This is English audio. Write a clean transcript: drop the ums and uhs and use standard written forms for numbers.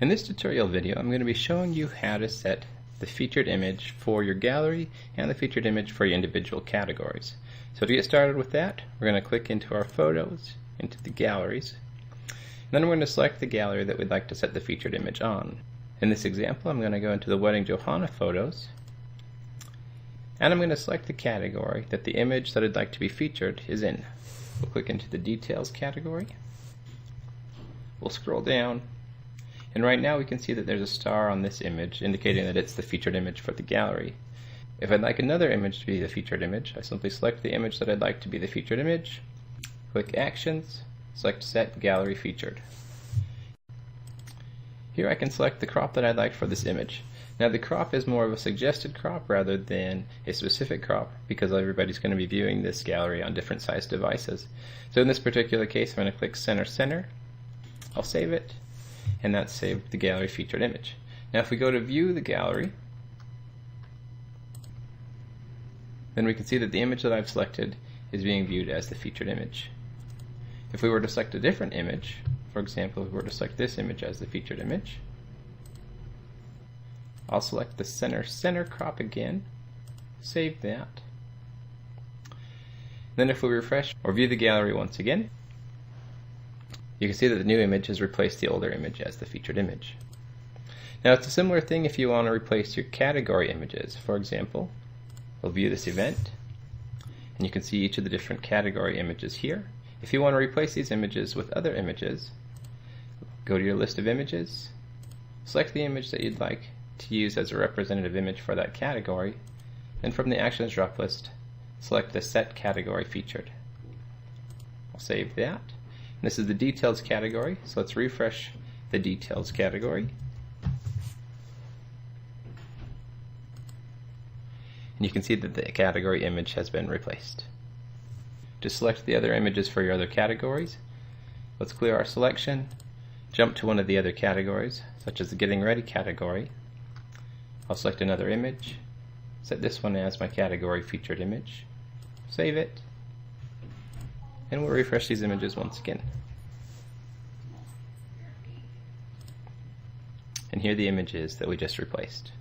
In this tutorial video, I'm going to be showing you how to set the featured image for your gallery and the featured image for your individual categories. So to get started with that, we're going to click into our photos, into the galleries. Then we're going to select the gallery that we'd like to set the featured image on. In this example, I'm going to go into the Wedding Johanna photos, and I'm going to select the category that the image that I'd like to be featured is in. We'll click into the Details category. We'll scroll down, and right now we can see that there's a star on this image indicating that it's the featured image for the gallery. If I'd like another image to be the featured image, I simply select the image that I'd like to be the featured image, click Actions, select Set Gallery Featured. Here I can select the crop that I'd like for this image. Now the crop is more of a suggested crop rather than a specific crop because everybody's going to be viewing this gallery on different sized devices. So in this particular case, I'm going to click Center Center. I'll save it, and that's saved the gallery featured image. Now if we go to view the gallery, then we can see that the image that I've selected is being viewed as the featured image. If we were to select a different image, for example, if we were to select this image as the featured image, I'll select the center crop again, save that. Then if we refresh or view the gallery once again, you can see that the new image has replaced the older image as the featured image. Now it's a similar thing if you want to replace your category images. For example, we'll view this event, and you can see each of the different category images here. If you want to replace these images with other images, go to your list of images, select the image that you'd like to use as a representative image for that category, and from the Actions drop list, select the Set Category Featured. I'll save that. This is the Details category, so let's refresh the Details category. And you can see that the category image has been replaced. To select the other images for your other categories, let's clear our selection, jump to one of the other categories, such as the Getting Ready category. I'll select another image, set this one as my category featured image, save it, and we'll refresh these images once again. And here the image is that we just replaced.